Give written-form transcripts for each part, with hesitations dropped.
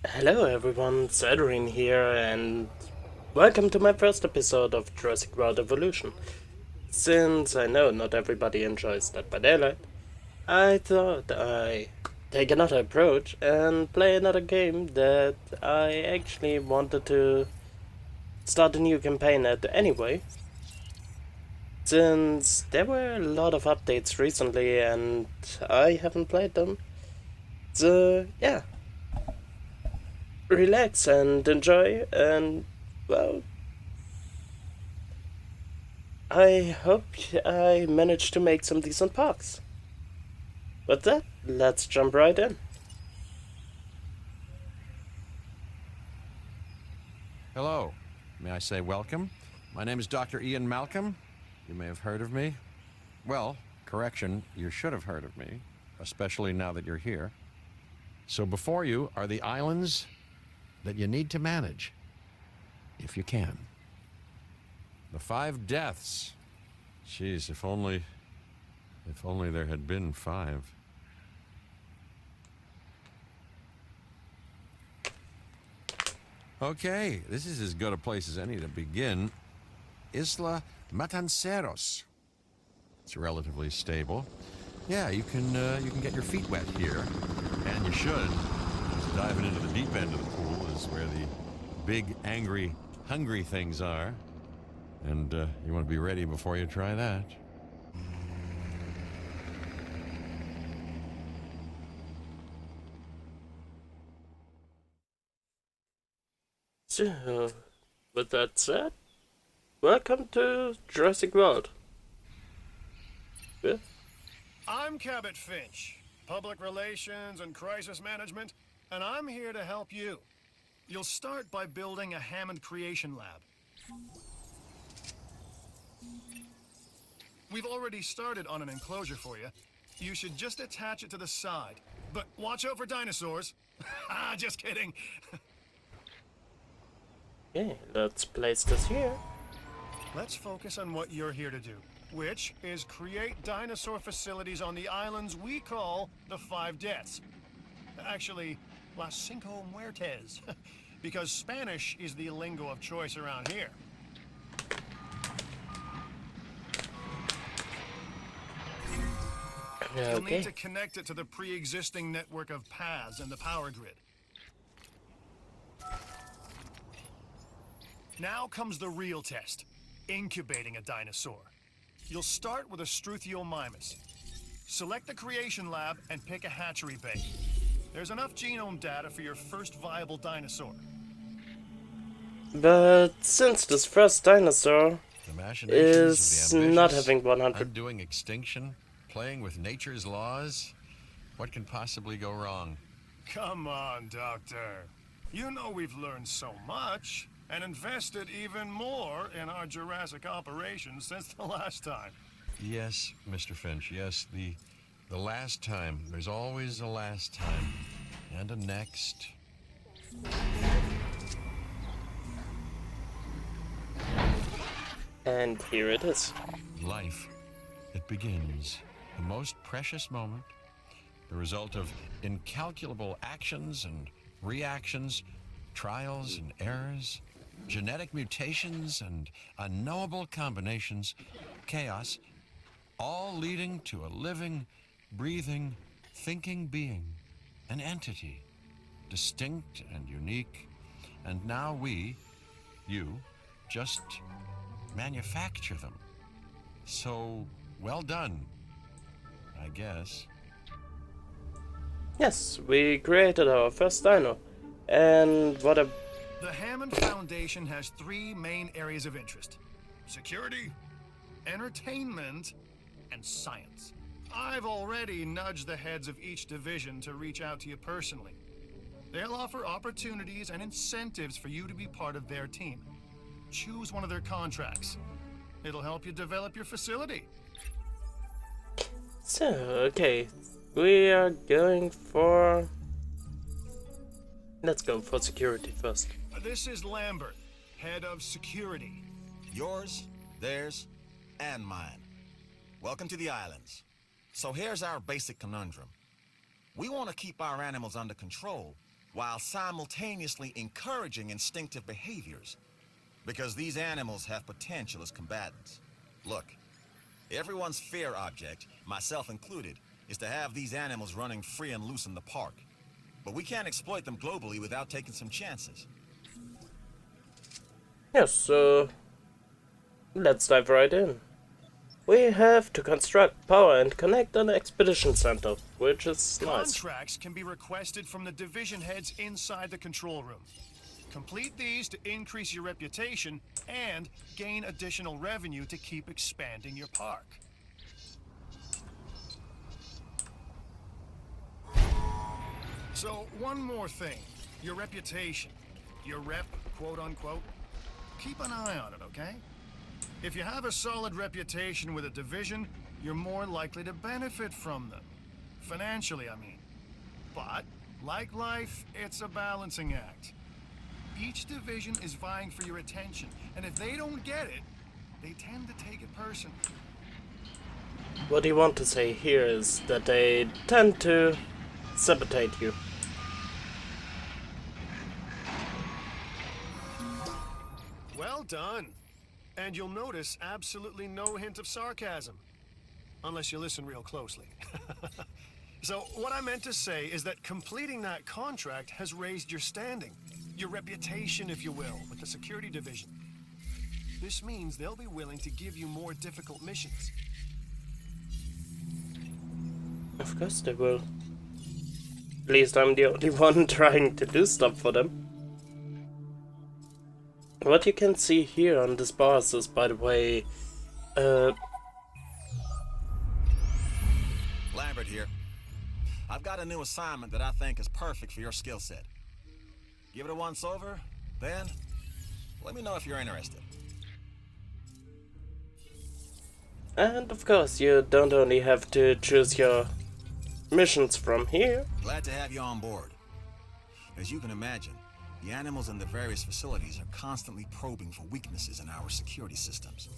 Hello everyone, Celdorin here, and welcome to my first episode of Jurassic World Evolution. Since I know not everybody enjoys Dead by Daylight, I thought I'd take another approach and play another game that I actually wanted to start a new campaign at anyway. Since there were a lot of updates recently and I haven't played them, so yeah, relax and enjoy and well, I hope I managed to make some decent parks. With that, let's jump right in. Hello. May I say welcome? My name is Dr. Ian Malcolm. You may have heard of me. Well, correction, you should have heard of me, especially now that you're here. So before you are the islands that you need to manage, if you can. The 5 deaths. Jeez, if only there had been 5. Okay, this is as good a place as any to begin. Isla Matanceros. It's relatively stable. Yeah, you can get your feet wet here, and you should. Just diving into the deep end of the pool is where the big, angry, hungry things are, and you want to be ready before you try that. So, with that said, welcome to Jurassic World. Yeah. I'm Cabot Finch, Public Relations and Crisis Management, and I'm here to help you. You'll start by building a Hammond Creation Lab. We've already started on an enclosure for you. You should just attach it to the side. But watch out for dinosaurs. Ah, just kidding. Okay, let's place this here. Let's focus on what you're here to do, which is create dinosaur facilities on the islands we call the 5 Deaths. Actually, Las Cinco Muertes, because Spanish is the lingo of choice around here. You'll need to connect it to the pre-existing network of paths and the power grid. Now comes the real test, incubating a dinosaur. You'll start with a Struthiomimus. Select the creation lab and pick a hatchery bay. There's enough genome data for your first viable dinosaur. But since this first dinosaur The machinations is of the not ambitious, having 100... undoing extinction, playing with nature's laws, what can possibly go wrong? Come on, Doctor. You know we've learned so much and invested even more in our Jurassic operations since the last time. Yes, Mr. Finch, yes, the last time. There's always a last time. And a next. And here it is. Life. It begins. The most precious moment. The result of incalculable actions and reactions, trials and errors, genetic mutations and unknowable combinations, chaos, all leading to a living, breathing, thinking being, an entity, distinct and unique. And now we, you, just manufacture them. So, well done, I guess. Yes, we created our first dino. And what a... The Hammond Foundation has 3 main areas of interest: security, entertainment, and science. I've already nudged the heads of each division to reach out to you personally. They'll offer opportunities and incentives for you to be part of their team. Choose one of their contracts. It'll help you develop your facility. So, okay. We are going for... Let's go for security first. This is Lambert, head of security. Yours, theirs, and mine. Welcome to the islands. So here's our basic conundrum. We want to keep our animals under control, while simultaneously encouraging instinctive behaviors, because these animals have potential as combatants. Look, everyone's fear object, myself included, is to have these animals running free and loose in the park. But we can't exploit them globally without taking some chances. Yes, so let's dive right in. We have to construct, power, and connect an expedition center, which is nice. Contracts can be requested from the division heads inside the control room. Complete these to increase your reputation and gain additional revenue to keep expanding your park. So, one more thing. Your reputation. Your rep, quote unquote. Keep an eye on it, okay? If you have a solid reputation with a division, you're more likely to benefit from them. Financially, I mean. But, like life, it's a balancing act. Each division is vying for your attention, and if they don't get it, they tend to take it personally. What you want to say here is that they tend to sabotage you. Well done. And you'll notice absolutely no hint of sarcasm. Unless you listen real closely. So, what I meant to say is that completing that contract has raised your standing. Your reputation, if you will, with the security division. This means they'll be willing to give you more difficult missions. Of course they will. At least I'm the only one trying to do stuff for them. What you can see here on this bars is, by the way, Lambert here. I've got a new assignment that I think is perfect for your skill set. Give it a once over, then let me know if you're interested. and of course you don't only have to choose your missions from here. Glad to have you on board. As you can imagine, the animals in the various facilities are constantly probing for weaknesses in our security systems.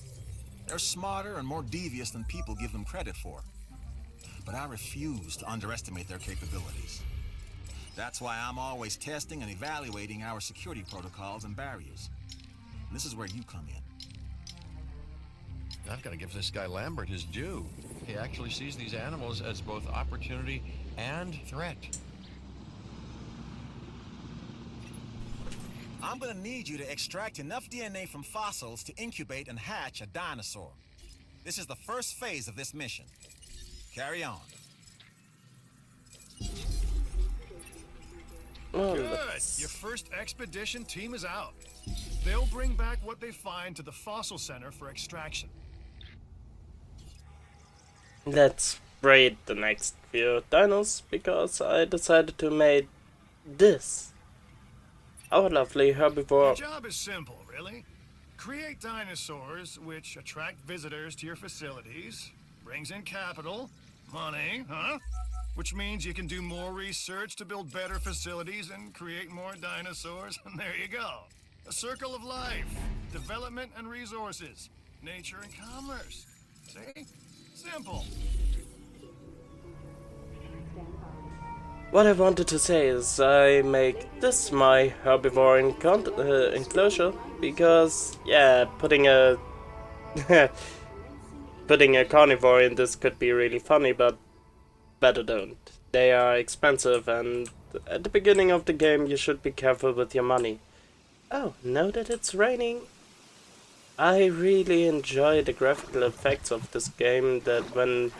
They're smarter and more devious than people give them credit for. But I refuse to underestimate their capabilities. That's why I'm always testing and evaluating our security protocols and barriers. And this is where you come in. I've got to give this guy Lambert his due. He actually sees these animals as both opportunity and threat. I'm gonna need you to extract enough DNA from fossils to incubate and hatch a dinosaur. This is the first phase of this mission. Carry on. Oh, Good. let's- Your first expedition team is out. They'll bring back what they find to the fossil center for extraction. Let's raid the next few dinos, because I decided to make this our lovely Your herbivore. job is simple, really. Create dinosaurs which attract visitors to your facilities, brings in capital, money, huh? Which means you can do more research to build better facilities and create more dinosaurs, and there you go. A circle of life, development and resources, nature and commerce. See? Simple. What I wanted to say is I make this my herbivore enclosure, because yeah, putting a putting a carnivore in this could be really funny, but better don't. They are expensive, and at the beginning of the game you should be careful with your money. Oh, now that it's raining. I really enjoy the graphical effects of this game, that when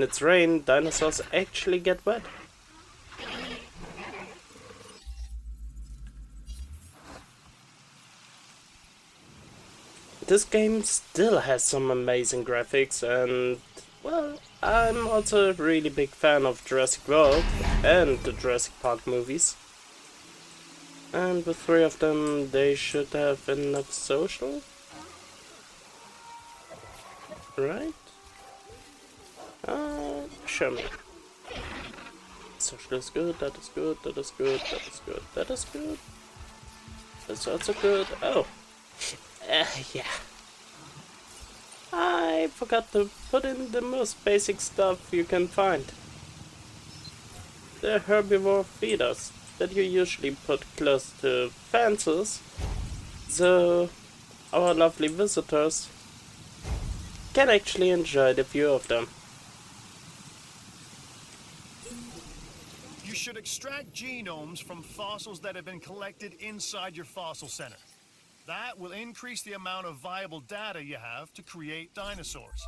it's rain, dinosaurs actually get wet. This game still has some amazing graphics, and well, I'm also a really big fan of Jurassic World and the Jurassic Park movies. And with 3 of them, they should have enough social. Right? Show me. Social is good, that is good, that is good, that is good, that is good. That's also good. Oh. Yeah. I forgot to put in the most basic stuff you can find. The herbivore feeders. that you usually put close to fences, so our lovely visitors can actually enjoy the view of them. You should extract genomes from fossils that have been collected inside your fossil center. That will increase the amount of viable data you have to create dinosaurs.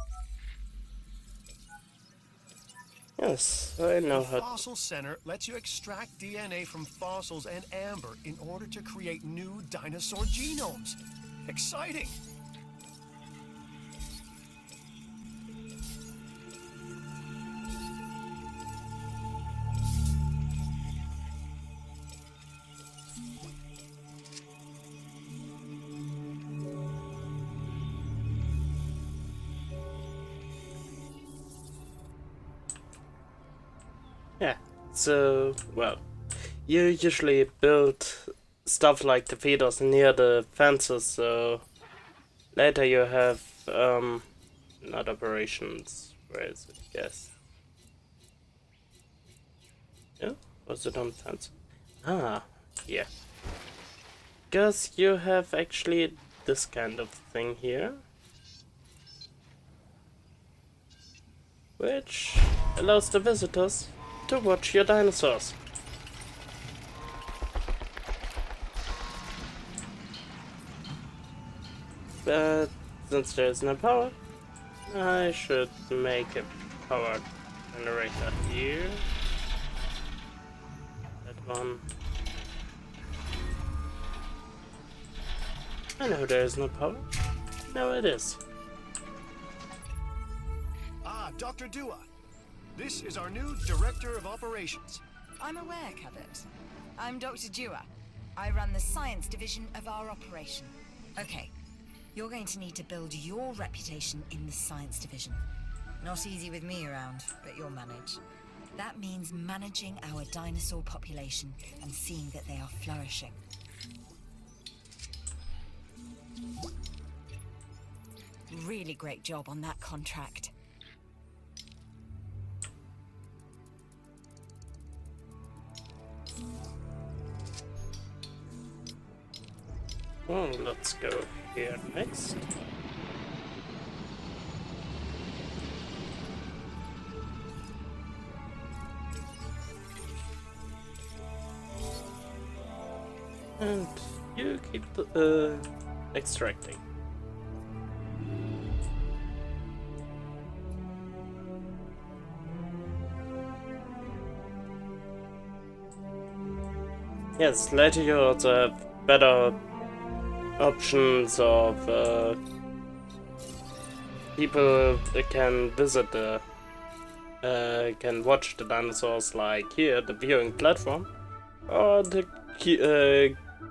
Yes, I know The how. fossil center lets you extract DNA from fossils and amber in order to create new dinosaur genomes. Exciting! Yeah, so, well, you usually build stuff like the feeders near the fences, so later you have, not operations, where is it? Yes. Yeah? Was it on the fence? Ah, yeah. Because you have actually this kind of thing here, which allows the visitors to watch your dinosaurs. But since there is no power, I should make a power generator here. That one. I know there is no power. No, it is. Ah, Dr. Dua. This is our new Director of Operations. I'm aware, Cabot. I'm Dr. Dua. I run the science division of our operation. Okay, you're going to need to build your reputation in the science division. Not easy with me around, but you'll manage. That means managing our dinosaur population and seeing that they are flourishing. Really great job on that contract. Well, let's go here next. And you keep the, extracting. Yes, later you also have better options of people that can visit the can watch the dinosaurs, like here, the viewing platform, or the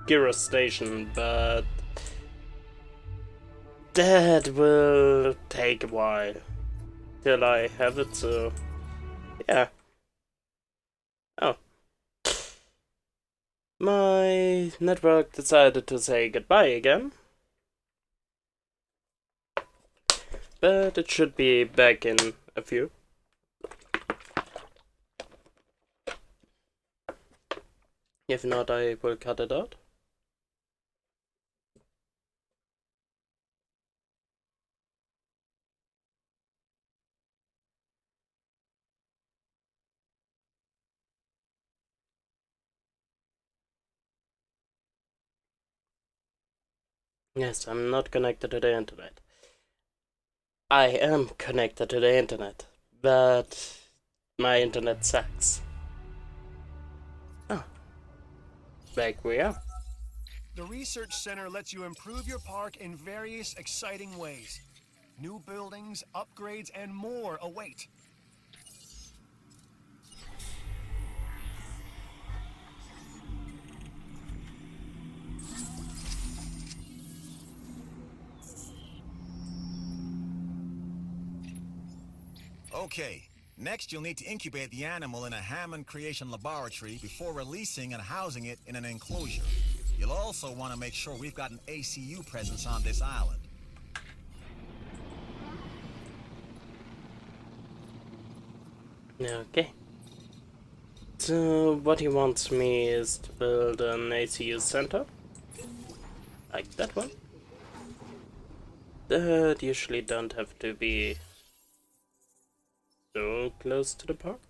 Gyro station, but that will take a while till I have it, so yeah. Oh. My network decided to say goodbye again, but it should be back in a few. If not, I will cut it out. Yes, I'm not connected to the internet. I am connected to the internet, but my internet sucks. Oh, back we are. The Research Center lets you improve your park in various exciting ways. New buildings, upgrades, and more await. Okay, next you'll need to incubate the animal in a Hammond creation laboratory before releasing and housing it in an enclosure. You'll also want to make sure we've got an ACU presence on this island. Okay. So what he wants me is to build an ACU center, like that one. That usually don't have to be so close to the park.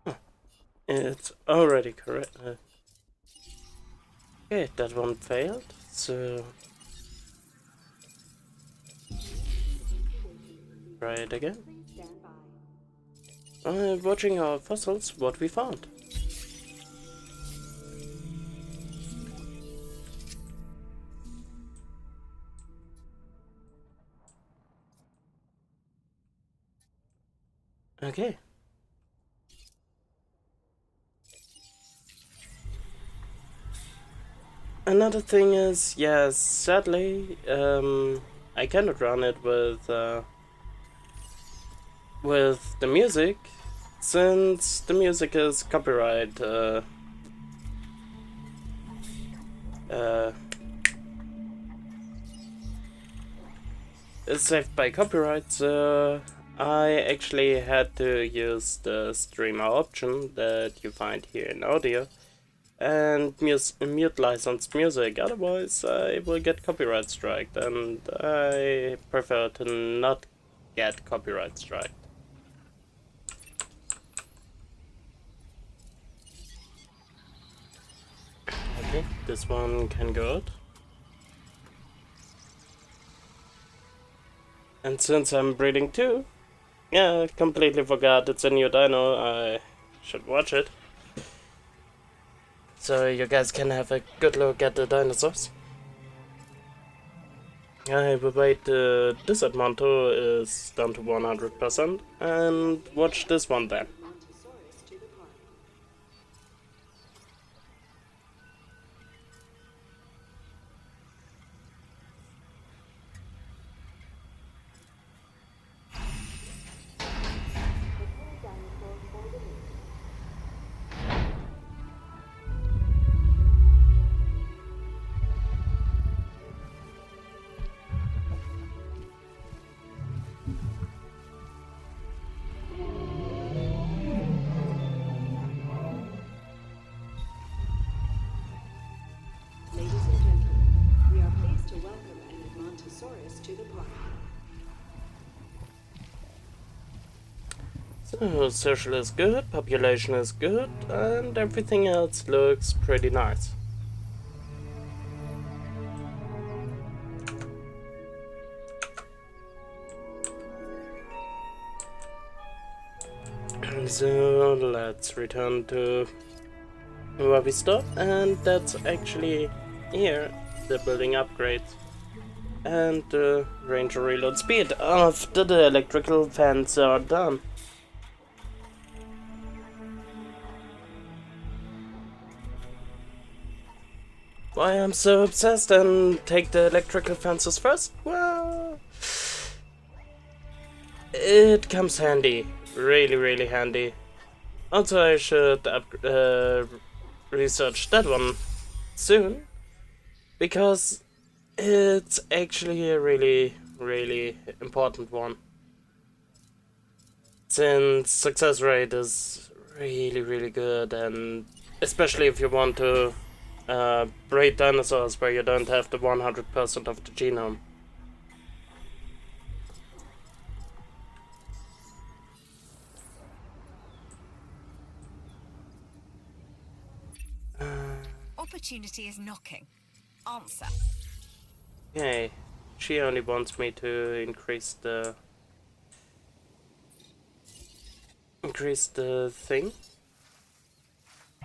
Huh. It's already correct. Okay, that one failed, so try it again. Watching our fossils, what we found. Okay. Another thing is, yes, sadly, I cannot run it with the music, since the music is copyright is saved by copyright, so I actually had to use the streamer option that you find here in audio and mute licensed music, otherwise I will get copyright striked, and I prefer to not get copyright striked. Okay, this one can go out. And since I'm breeding too, yeah, I completely forgot it's a new dino, I should watch it. So you guys can have a good look at the dinosaurs. I will wait this Monto is down to 100% and watch this one then. Ladies and gentlemen, we are pleased to welcome an Edmontosaurus to the park. So, social is good, population is good, and everything else looks pretty nice. So, let's return to where we stopped, and that's actually here, the building upgrades. And the ranger reload speed after the electrical fans are done. Why I'm so obsessed and take the electrical fences first? Well, it comes handy. Really handy. Also, I should research that one soon, because it's actually a really important one. Since success rate is really good, and especially if you want to breed dinosaurs where you don't have the 100% of the genome. Opportunity is knocking. Answer. Okay, she only wants me to increase the thing.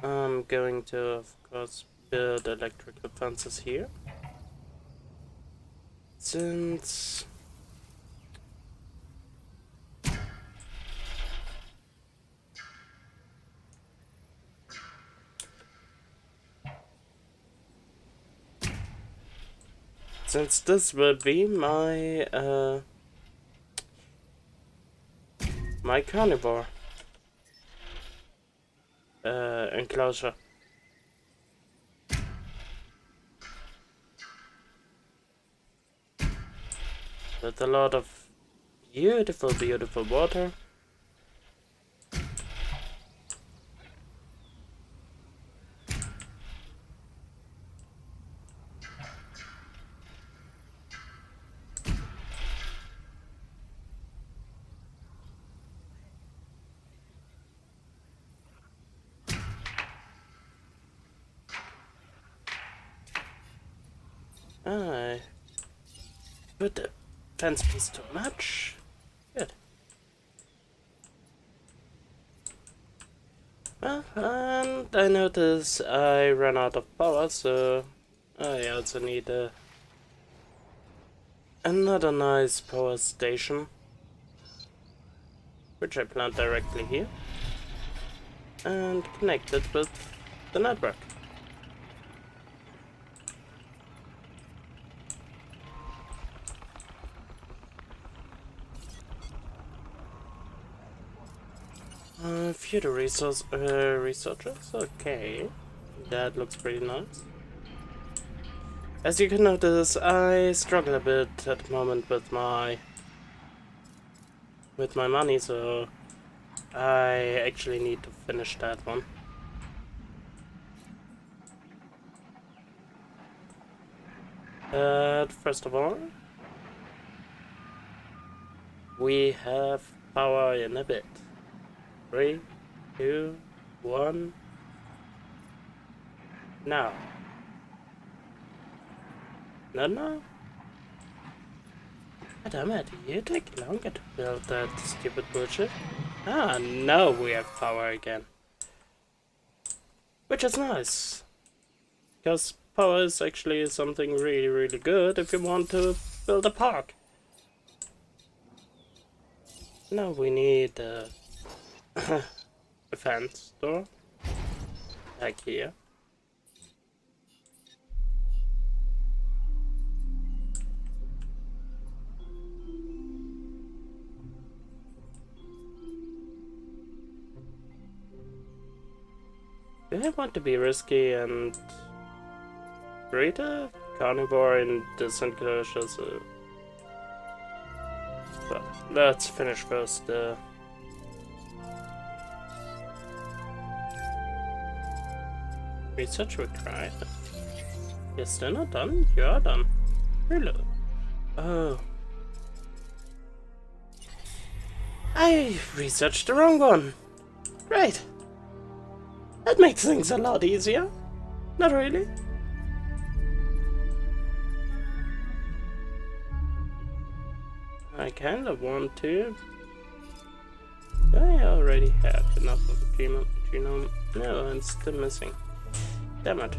I'm going to, of course, build electrical fences here. Since this will be my my carnivore enclosure. with a lot of beautiful, beautiful water. I put the fence piece too much. Good. Well, and I notice I ran out of power, so I also need another nice power station, which I plant directly here and connect it with the network. Future researchers, okay, that looks pretty nice. As you can notice, I struggle a bit at the moment with my money, so I actually need to finish that one. But first of all, we have power in a bit. 3, 2, 1. Now. No. Damn it, you take longer to build that stupid bullshit. Ah, now we have power again. Which is nice. Because power is actually something really, really good if you want to build a park. Now we need a fence door. Like here. Do I want to be risky and breed a carnivore in this enclosure? So, well, let's finish first the research required. You're still not done? You are done. Really? Oh. I researched the wrong one. Right. That makes things a lot easier. Not really. I kinda want to. I already have enough of a genome. No, I'm still missing. Damn it.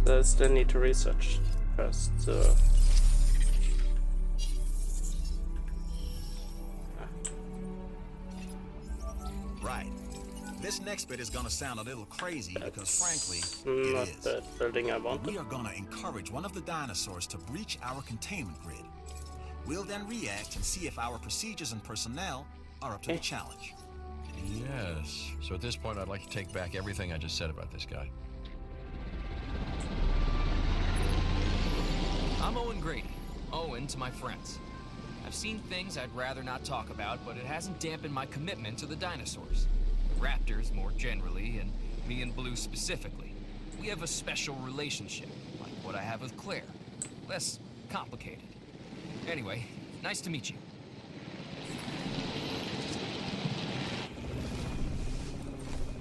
So I still need to research first, so. Right. This next bit is gonna sound a little crazy because, frankly, Not it is. the building I We wanted. are gonna encourage one of the dinosaurs to breach our containment grid. We'll then react and see if our procedures and personnel are up to the challenge. Yes. So at this point, I'd like to take back everything I just said about this guy. I'm Owen Grady. Owen to my friends. I've seen things I'd rather not talk about, but it hasn't dampened my commitment to the dinosaurs. The raptors more generally, and me and Blue specifically. We have a special relationship, like what I have with Claire. Less complicated. Anyway, nice to meet you.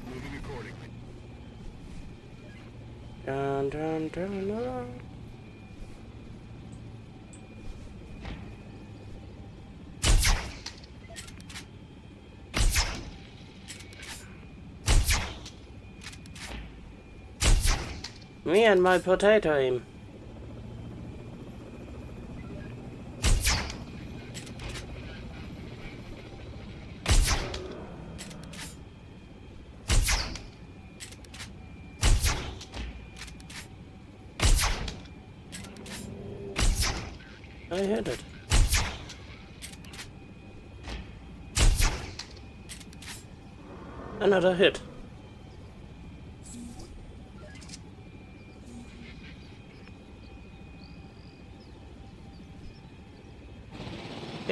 Moving accordingly. Dun. Me and my potato aim. I hit it. Another hit.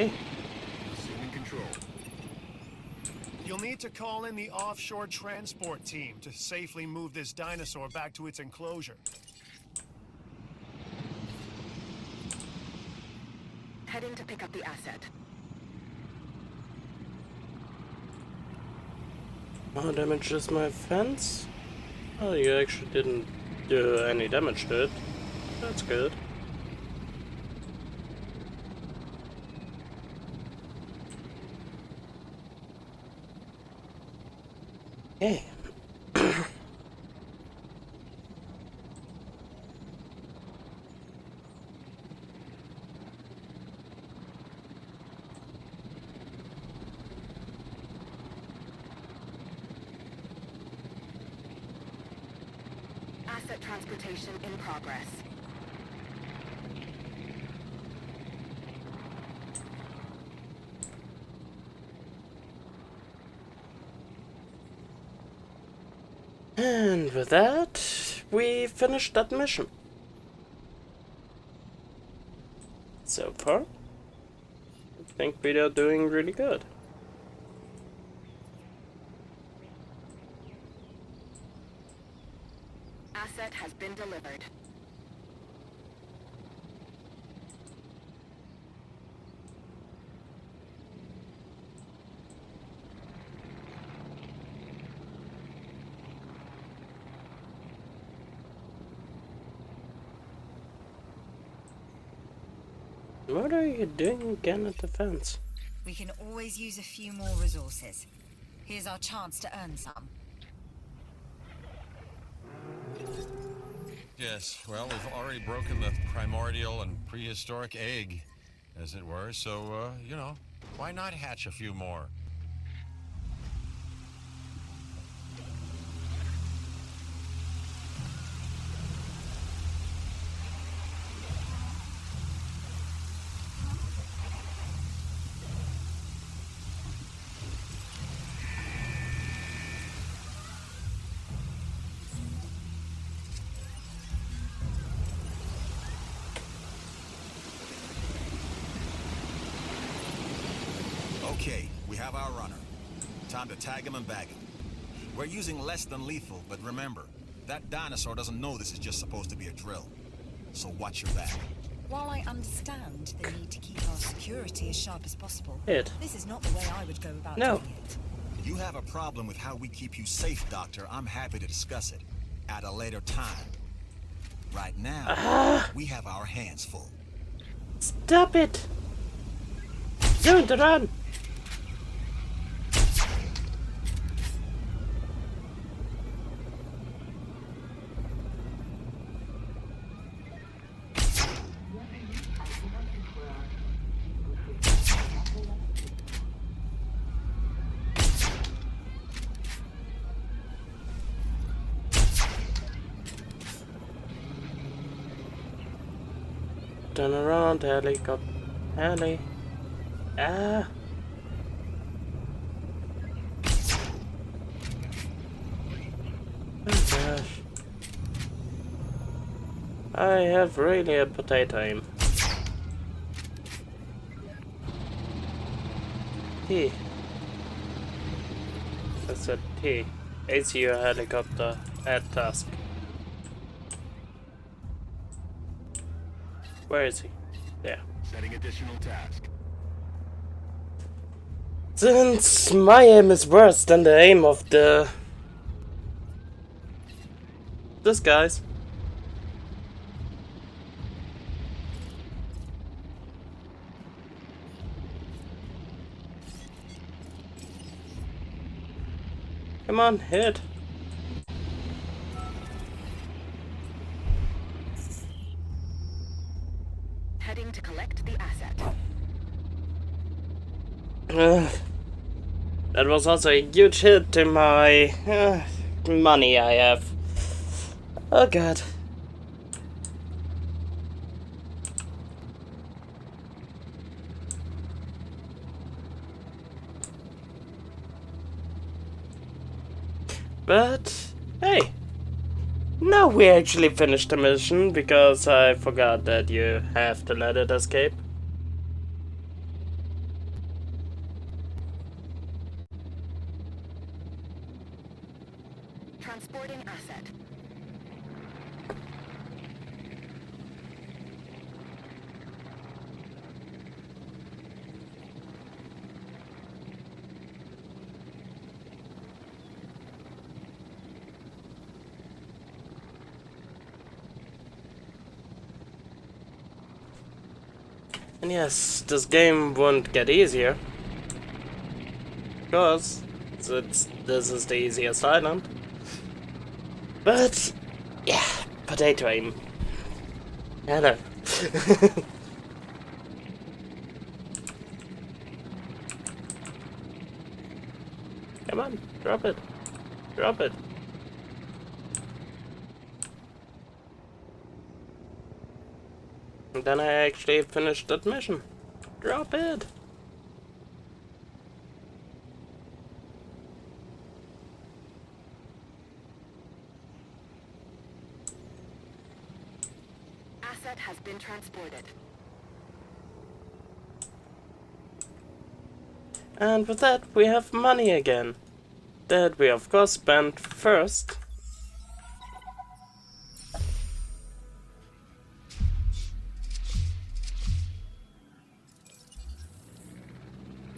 Hey, Assuming control. You'll need to call in the offshore transport team to safely move this dinosaur back to its enclosure. Heading to pick up the asset. how damage is my fence? Oh, you actually didn't do any damage to it. That's good. Hey. Asset transportation in progress. And with that, we finished that mission. So far, I think we are doing really good. Asset has been delivered. What are you doing again at the fence? We can always use a few more resources. Here's our chance to earn some. Yes, well, we've already broken the primordial and prehistoric egg, as it were, so, you know, why not hatch a few more? Okay, we have our runner. Time to tag him and bag him. We're using less than lethal, but remember, that dinosaur doesn't know this is just supposed to be a drill. So watch your back. While I understand the need to keep our security as sharp as possible, Hit. this is not the way I would go about No. doing it. You have a problem with how we keep you safe, Doctor. I'm happy to discuss it at a later time. Right now, we have our hands full. Stop it! Don't run! Turn around, helicopter. Heli. Ah. Oh gosh. I have really a potato aim. T. That's a T. ACU helicopter at task. Where is he? There. Setting additional task. Since my aim is worse than the aim of this guy's. Come on, hit. Heading to collect the asset. That was also a huge hit to my money I have. Oh god. But, hey. Now we actually finished the mission, because I forgot that you have to let it escape. And yes, this game won't get easier. Because this is the easiest island. But, yeah, potato aim. Hello. Come on, drop it. Drop it. And then I actually finished that mission. Drop it. Asset has been transported. And with that, we have money again. That we of course spent first.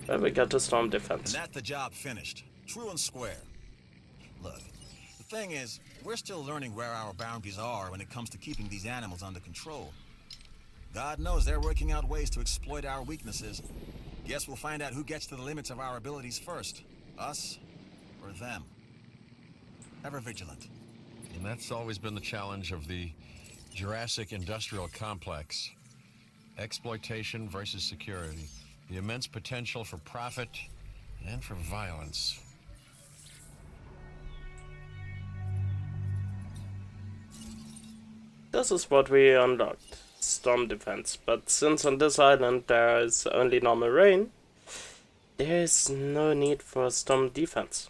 But we got the storm And defense. that's the job finished. True and square. Look, the thing is, we're still learning where our boundaries are when it comes to keeping these animals under control. God knows they're working out ways to exploit our weaknesses. Guess we'll find out who gets to the limits of our abilities first. Us or them. Ever vigilant. And that's always been the challenge of the Jurassic industrial complex. Exploitation versus security. The immense potential for profit and for violence. This is what we unlocked. Storm defense. But since on this island there is only normal rain, there is no need for storm defense.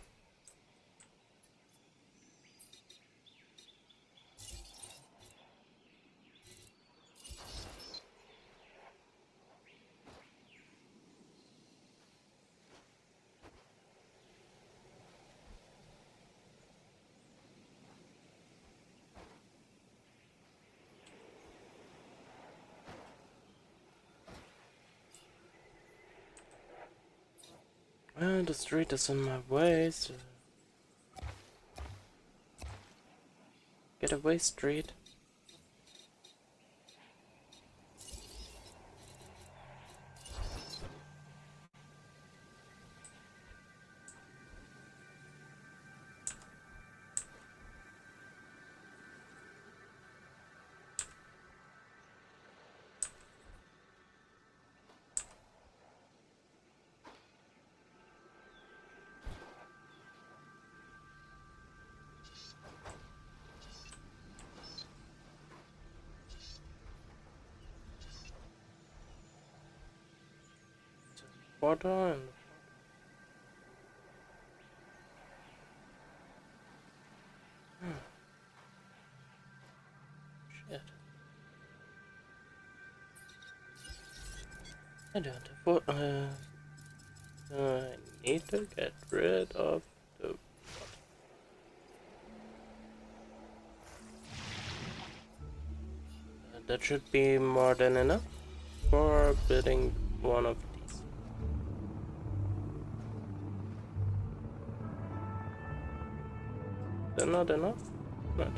Well, the street is in my way, so... Get away, street. Water and... Shit. I don't have what, I need to get rid of the... That should be more than enough for building one of these. They're not enough? Not.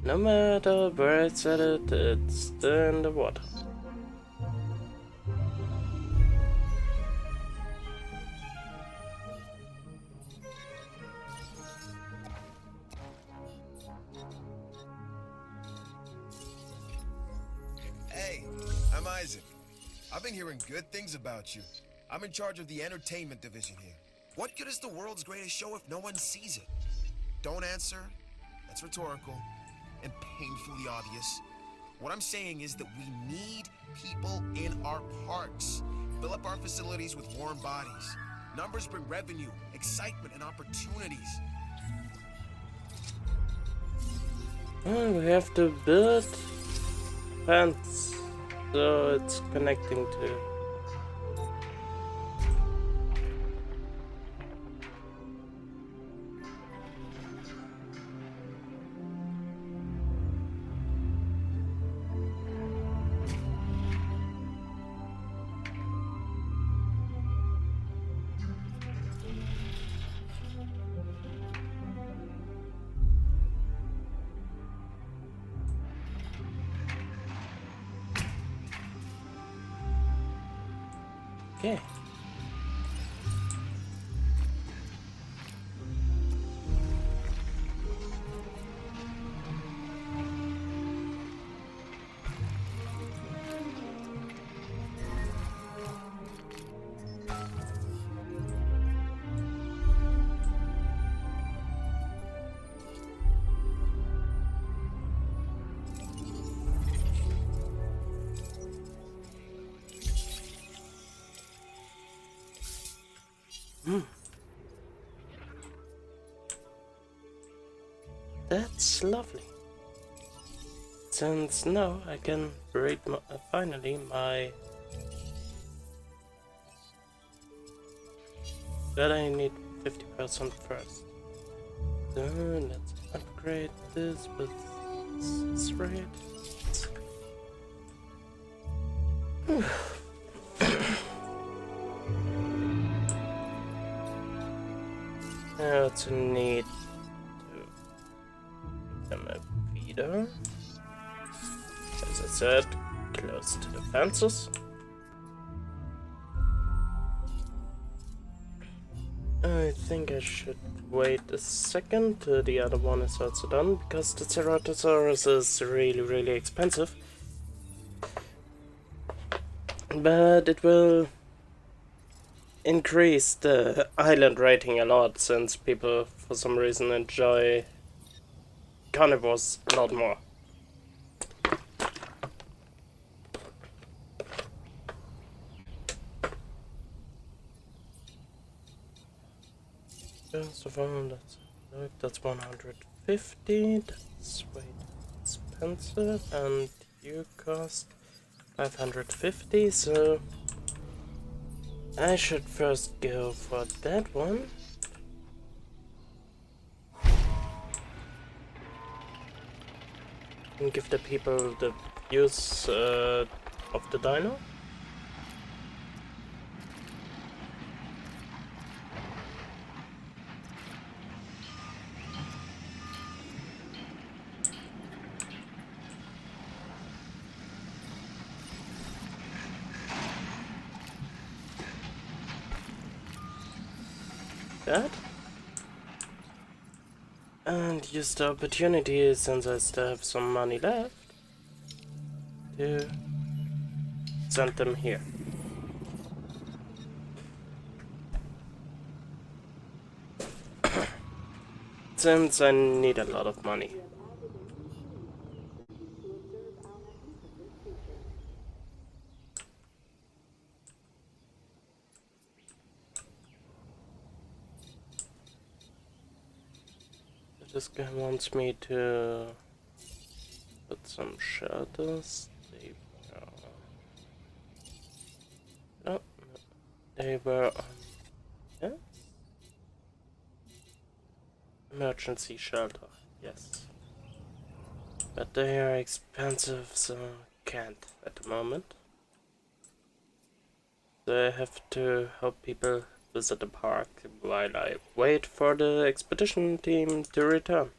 No matter where I set it, it's still in the water. Hey, I'm Isaac. I've been hearing good things about you. I'm in charge of the entertainment division here. What good is the world's greatest show if no one sees it? Don't answer. That's rhetorical and painfully obvious. What I'm saying is that we need people in our parks. Fill up our facilities with warm bodies. Numbers bring revenue, excitement, and opportunities. Oh, we have to build fence so it's connecting to... Okay. That's lovely. Since now I can read finally my... But I need 50% first. So let's upgrade this with this rate. Now to need to give them a feeder. As I said, close to the fences. I think I should wait a second till the other one is also done, because the Ceratosaurus is really expensive. But it will increase the island rating a lot, since people for some reason enjoy carnivores a lot more. First of all, that's 150, that's way expensive, and you cost 550, so I should first go for that one. And give the people the use of the dino. That. And use the opportunity, since I still have some money left, to send them here. Since I need a lot of money. This guy wants me to put some shelters. No, they were on, yeah? Emergency shelter, yes. But they are expensive, so can't at the moment. So I have to help people visit the park while I wait for the expedition team to return.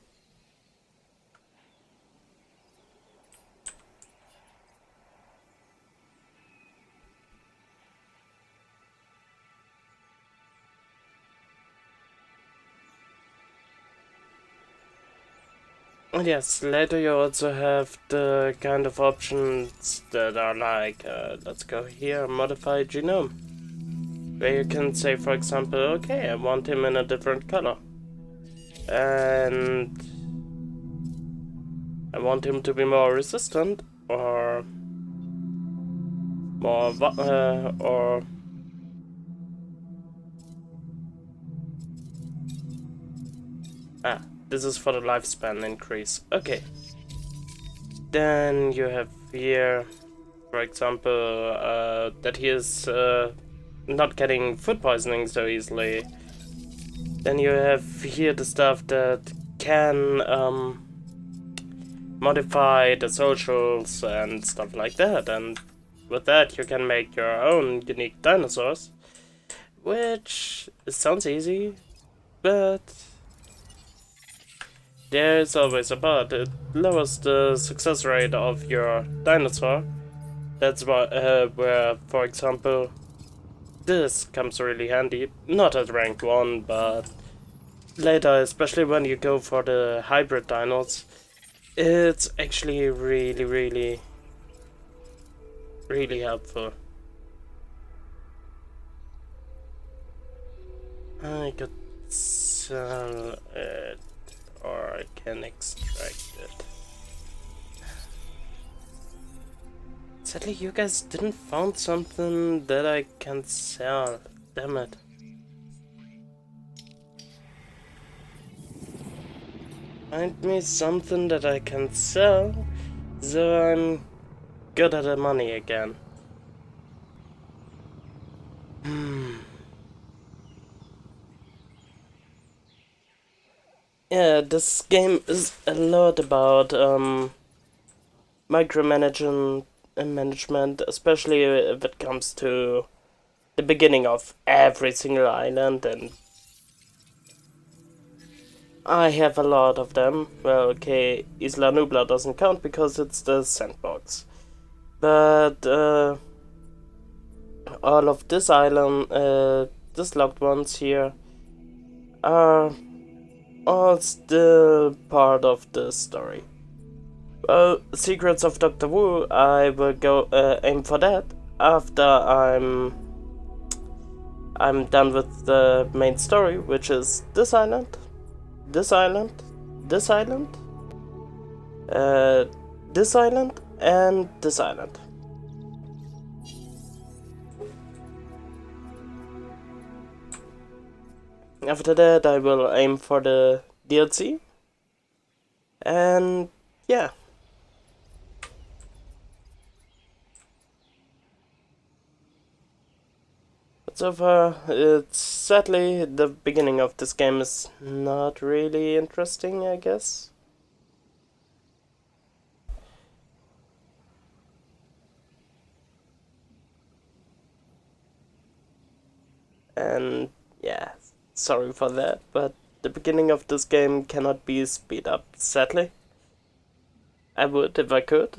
Yes, later you also have the kind of options that are like, let's go here, modify genome. Where you can say, for example, okay, I want him in a different color. And I want him to be more resistant, or more, or this is for the lifespan increase. Okay. Then you have here, for example, that he is not getting food poisoning so easily. Then you have here the stuff that can modify the socials and stuff like that. And with that you can make your own unique dinosaurs. Which sounds easy, but there's always a but. It lowers the success rate of your dinosaur. That's why, where, for example, this comes really handy. Not at rank 1, but later, especially when you go for the hybrid dinos, it's actually really helpful. I could sell it, or I can extract it. Sadly, you guys didn't found something that I can sell. Damn it. Find me something that I can sell, so I'm good at the money again. Yeah, this game is a lot about micromanaging and management, especially if it comes to the beginning of every single island, and I have a lot of them. Well, okay, Isla Nubla doesn't count because it's the sandbox, but all of this island, these locked ones here, are all still part of the story. Well, Secrets of Dr. Wu, I will go aim for that after I'm done with the main story, which is this island, this island, this island, this island, and this island. After that, I will aim for the DLC, and yeah. So far, it's sadly the beginning of this game is not really interesting, I guess. And yeah, sorry for that, but the beginning of this game cannot be speed up, sadly. I would if I could.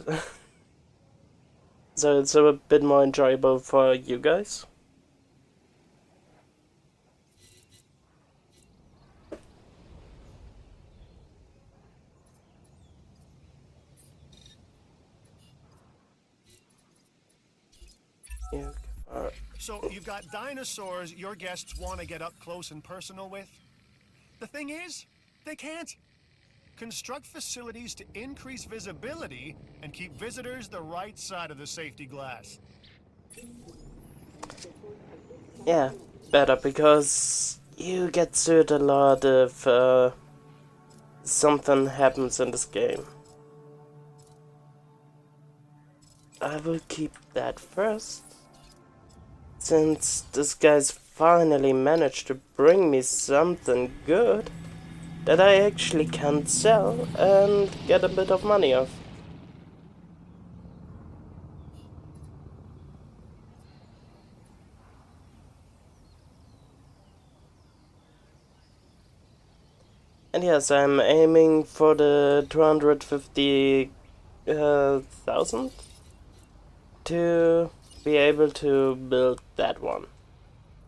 So it's a bit more enjoyable for you guys. Yeah. So you've got dinosaurs your guests want to get up close and personal with? The thing is, they can't. Construct facilities to increase visibility and keep visitors the right side of the safety glass. Yeah, better, because you get sued a lot if something happens in this game. I will keep that first, since this guy's finally managed to bring me something good that I actually can sell and get a bit of money off. And yes, I'm aiming for the 250,000 to be able to build that one,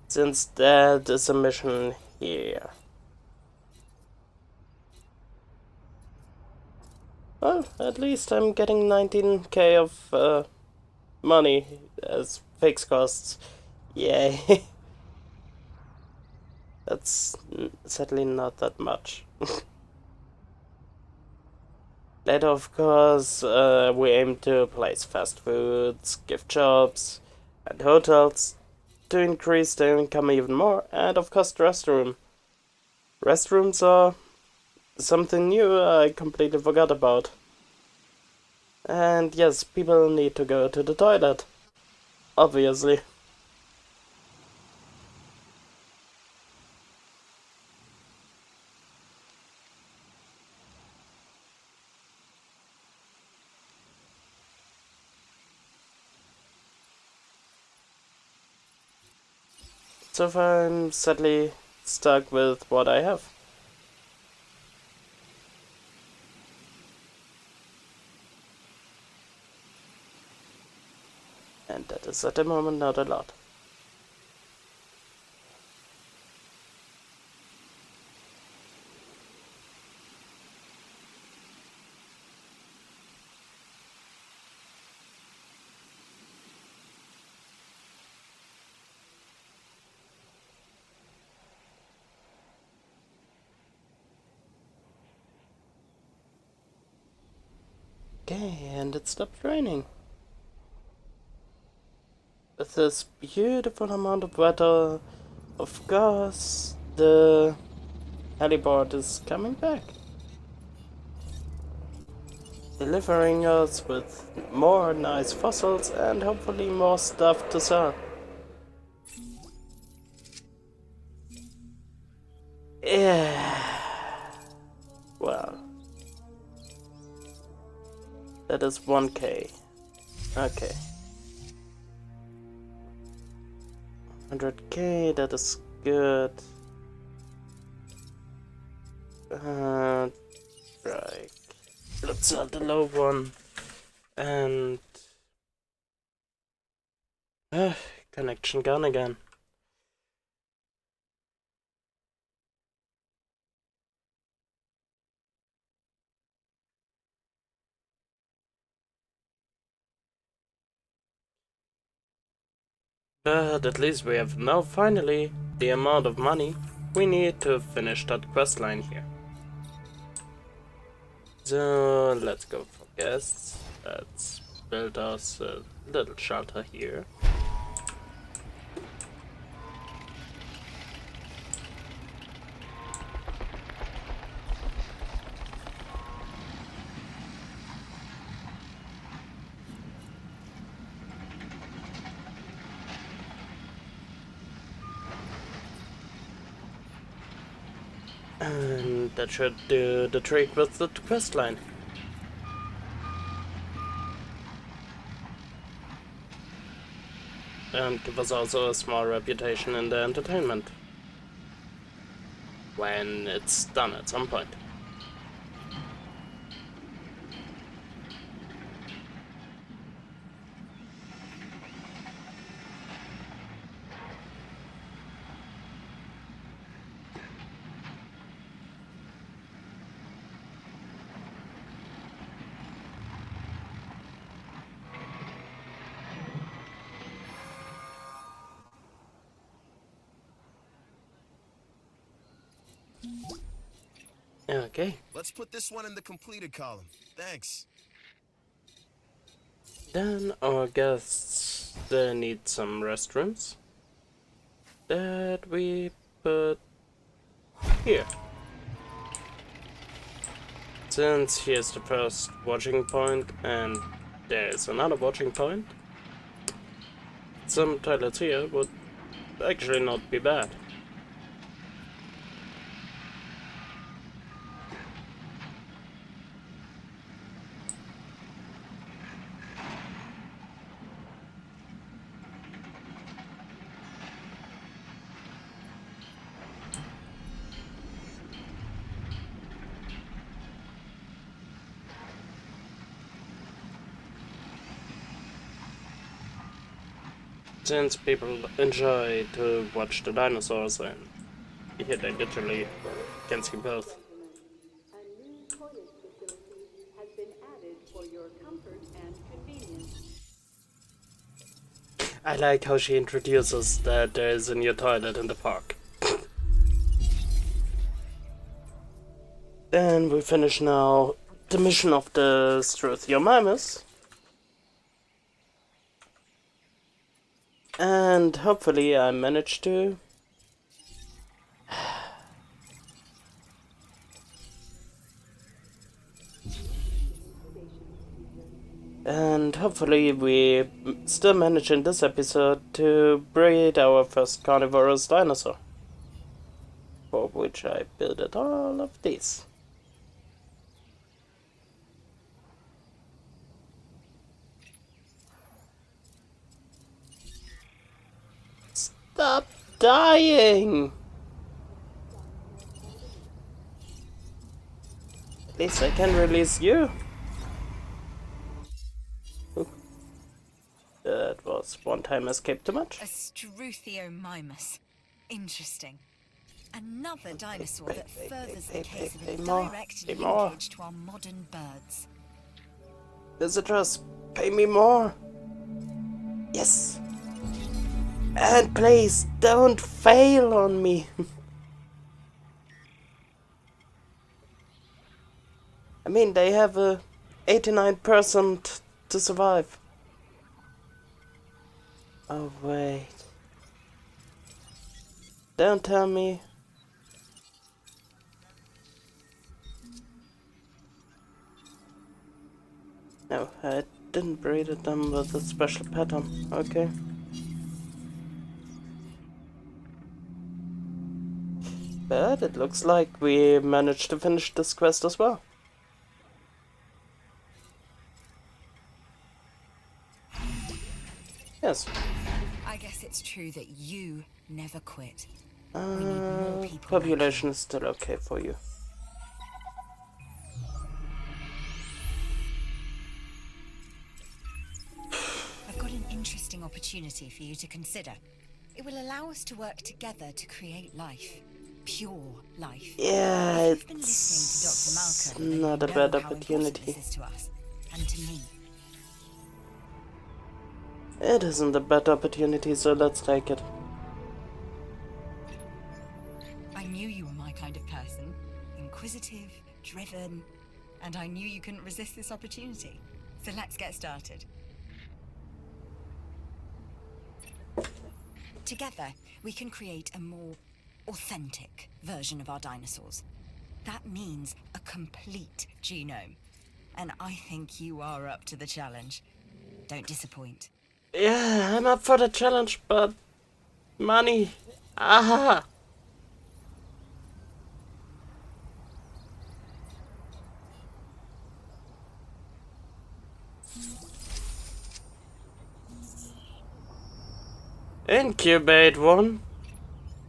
since that is a mission here. Well, at least I'm getting 19k of money as fixed costs. Yay. That's sadly not that much. Later, of course, we aim to place fast foods, gift shops, and hotels to increase the income even more, and of course the restroom. Restrooms are something new I completely forgot about. And yes, people need to go to the toilet. Obviously. So far I'm sadly stuck with what I have. And that is at the moment not a lot. Okay, and it stopped raining. With this beautiful amount of weather, of course, the heliport is coming back. Delivering us with more nice fossils and hopefully more stuff to sell. Yeah. Well. That is 1k. Okay. 100k, that is good. Right. Let's sell the low one. And... connection gone again. But at least we have now finally the amount of money we need to finish that quest line here. So let's go for guests. Let's build us a little shelter here. And that should do the trick with the quest line. And give us also a small reputation in the entertainment. When it's done at some point. Okay. Let's put this one in the completed column. Thanks. Then our guests need some restrooms that we put here. Since here's the first watching point and there's another watching point, some toilets here would actually not be bad. Since people enjoy to watch the dinosaurs, and here they literally can see both. A new toilet facility has been added for your comfort and convenience. I like how she introduces that there is a new toilet in the park. Then we finish now the mission of the Struthiomimus. And hopefully I managed to and hopefully we still manage in this episode to breed our first carnivorous dinosaur, for which I built all of these. Stop dying! At least I can release you. Ooh. That was one-time escape too much. A Struthiomimus. Interesting. Another dinosaur that furthers the case of a direct linkage to our modern birds. Visitors, pay me more. Yes. And please, don't fail on me. I mean, they have a 89% to survive. Oh wait. Don't tell me. No, I didn't breed them with a special pattern. Okay. But it looks like we managed to finish this quest as well. Yes. I guess it's true that you never quit. We need more people like Population you. is still okay for you. I've got an interesting opportunity for you to consider. It will allow us to work together to create life. Pure life. Yeah, If you've been listening to Dr. Malcolm, then not a you bad know how important opportunity. this is to us, and to me. It isn't a bad opportunity, so let's take it. I knew you were my kind of person. Inquisitive, driven, and I knew you couldn't resist this opportunity. So let's get started. Together, we can create a more authentic version of our dinosaurs. That means a complete genome. And I think you are up to the challenge. Don't disappoint. Yeah, I'm up for the challenge, but money. Aha! Incubate one.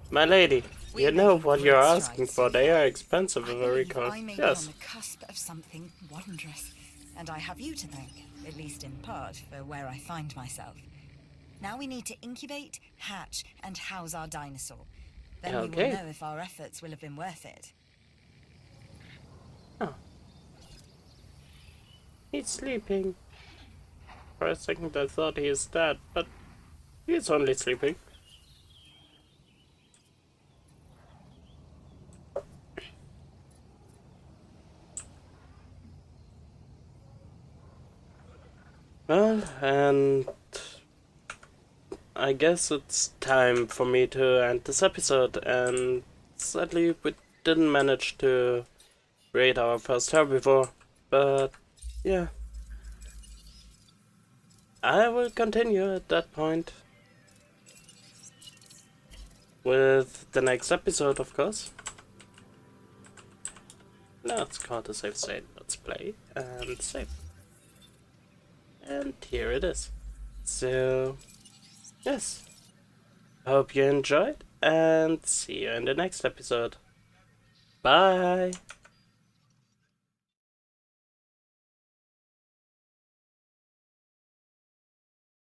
My lady, We you are know making what great you're strides asking so for. They far. are expensive, I if I believe recall. I may be on Yes. the cusp of something wondrous, and I have you to thank, at least in part, for where I find myself. Now we need to incubate, hatch, and house our dinosaur. Then we Okay. will know if our efforts will have been worth it. Oh. He's sleeping. For a second I thought he is dead, but he's only sleeping. Well, and I guess it's time for me to end this episode, and sadly we didn't manage to raid our first herbivore, but yeah. I will continue at that point with the next episode, of course. Let's call the save state, let's play, and save. And here it is. So, yes. Hope you enjoyed, and see you in the next episode. Bye!